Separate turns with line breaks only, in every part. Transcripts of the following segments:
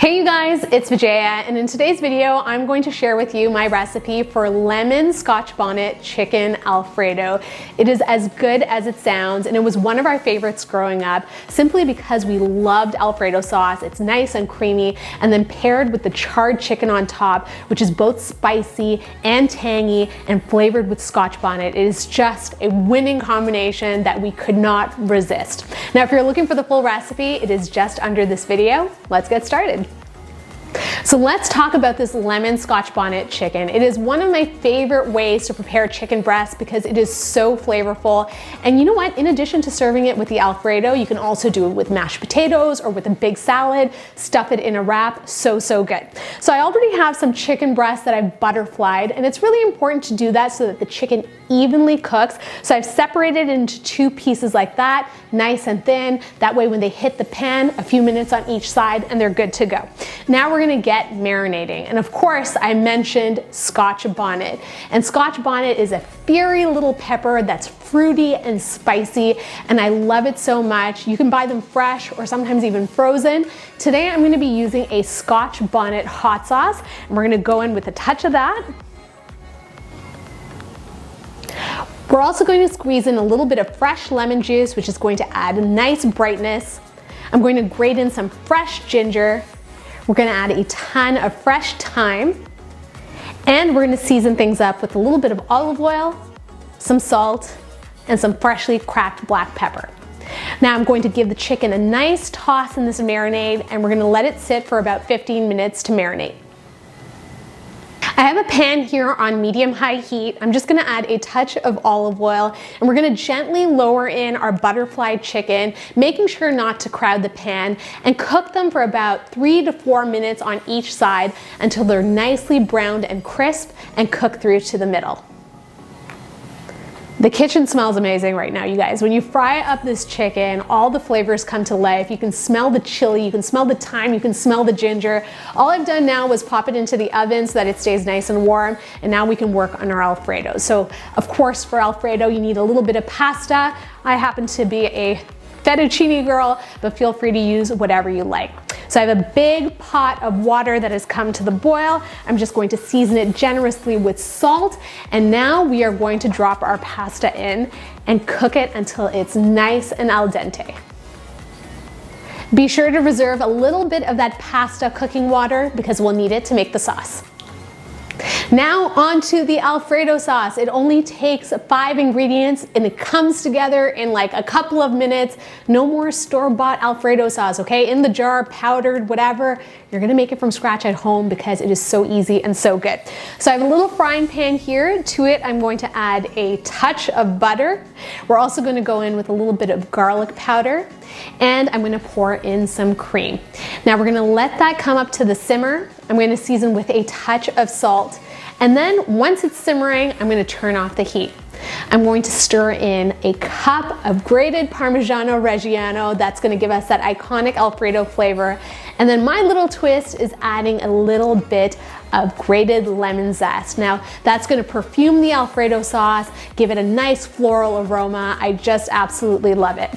Hey you guys, it's Vijaya, and in today's video I'm going to share with you my recipe for lemon Scotch Bonnet chicken Alfredo. It is as good as it sounds, and it was one of our favorites growing up simply because we loved Alfredo sauce. It's nice and creamy, and then paired with the charred chicken on top, which is both spicy and tangy and flavored with Scotch Bonnet. It is just a winning combination that we could not resist. Now if you're looking for the full recipe, it is just under this video. Let's get started. So let's talk about this lemon Scotch Bonnet chicken. It is one of my favorite ways to prepare chicken breast because it is so flavorful. And you know what? In addition to serving it with the Alfredo, you can also do it with mashed potatoes or with a big salad, stuff it in a wrap. So good. So I already have some chicken breast that I've butterflied, and it's really important to do that so that the chicken evenly cooks. So I've separated it into two pieces like that, nice and thin. That way when they hit the pan, a few minutes on each side and they're good to go. Now we're gonna get marinating. And of course, I mentioned Scotch Bonnet. And Scotch Bonnet is a fiery little pepper that's fruity and spicy, and I love it so much. You can buy them fresh or sometimes even frozen. Today I'm gonna be using a Scotch Bonnet hot sauce, and we're gonna go in with a touch of that. We're also going to squeeze in a little bit of fresh lemon juice, which is going to add a nice brightness. I'm going to grate in some fresh ginger. We're going to add a ton of fresh thyme. And we're going to season things up with a little bit of olive oil, some salt, and some freshly cracked black pepper. Now I'm going to give the chicken a nice toss in this marinade, and we're going to let it sit for about 15 minutes to marinate. I have a pan here on medium-high heat. I'm just gonna add a touch of olive oil, and we're gonna gently lower in our butterflied chicken, making sure not to crowd the pan, and cook them for about 3 to 4 minutes on each side until they're nicely browned and crisp and cooked through to the middle. The kitchen smells amazing right now, you guys. When you fry up this chicken, all the flavors come to life. You can smell the chili, you can smell the thyme, you can smell the ginger. All I've done now was pop it into the oven so that it stays nice and warm, and now we can work on our Alfredo. So, of course, for Alfredo, you need a little bit of pasta. I happen to be a fettuccine girl, but feel free to use whatever you like. So I have a big pot of water that has come to the boil. I'm just going to season it generously with salt. And now we are going to drop our pasta in and cook it until it's nice and al dente. Be sure to reserve a little bit of that pasta cooking water because we'll need it to make the sauce. Now onto the Alfredo sauce. It only takes 5 ingredients and it comes together in like a couple of minutes. No more store-bought Alfredo sauce, okay? In the jar, powdered, whatever. You're gonna make it from scratch at home because it is so easy and so good. So I have a little frying pan here. To it, I'm going to add a touch of butter. We're also gonna go in with a little bit of garlic powder, and I'm gonna pour in some cream. Now we're gonna let that come up to the simmer. I'm gonna season with a touch of salt. And then once it's simmering, I'm gonna turn off the heat. I'm going to stir in a cup of grated parmigiano reggiano. That's gonna give us that iconic Alfredo flavor. And then my little twist is adding a little bit of grated lemon zest. Now that's gonna perfume the Alfredo sauce, give it a nice floral aroma. I just absolutely love it.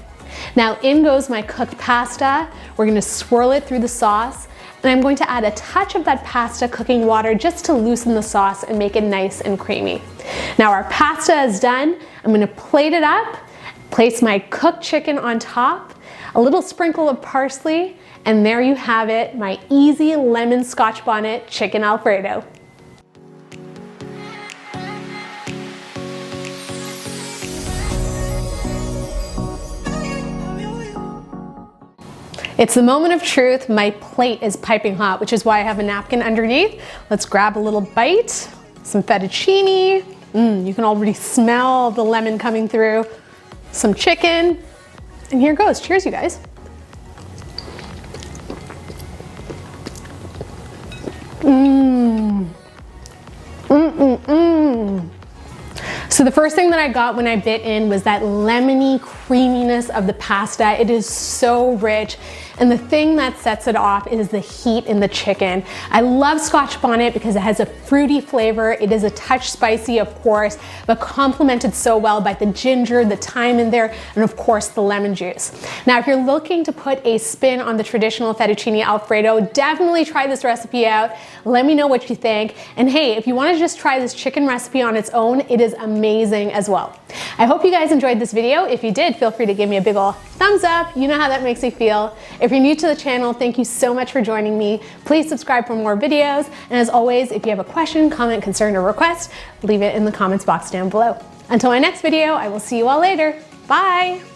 Now in goes my cooked pasta. We're gonna swirl it through the sauce. And I'm going to add a touch of that pasta cooking water just to loosen the sauce and make it nice and creamy. Now our pasta is done. I'm gonna plate it up, place my cooked chicken on top, a little sprinkle of parsley, and there you have it, my easy lemon Scotch Bonnet chicken Alfredo. It's the moment of truth. My plate is piping hot, which is why I have a napkin underneath. Let's grab a little bite, some fettuccine. You can already smell the lemon coming through. Some chicken, and here goes. Cheers, you guys. So the first thing that I got when I bit in was that lemony creaminess of the pasta. It is so rich. And the thing that sets it off is the heat in the chicken. I love Scotch Bonnet because it has a fruity flavor. It is a touch spicy, of course, but complemented so well by the ginger, the thyme in there, and of course the lemon juice. Now, if you're looking to put a spin on the traditional fettuccine Alfredo, definitely try this recipe out. Let me know what you think. And hey, if you want to just try this chicken recipe on its own, it is amazing as well. I hope you guys enjoyed this video. If you did, feel free to give me a big ol' thumbs up. You know how that makes me feel. If you're new to the channel, thank you so much for joining me. Please subscribe for more videos. And as always, if you have a question, comment, concern, or request, leave it in the comments box down below. Until my next video, I will see you all later. Bye.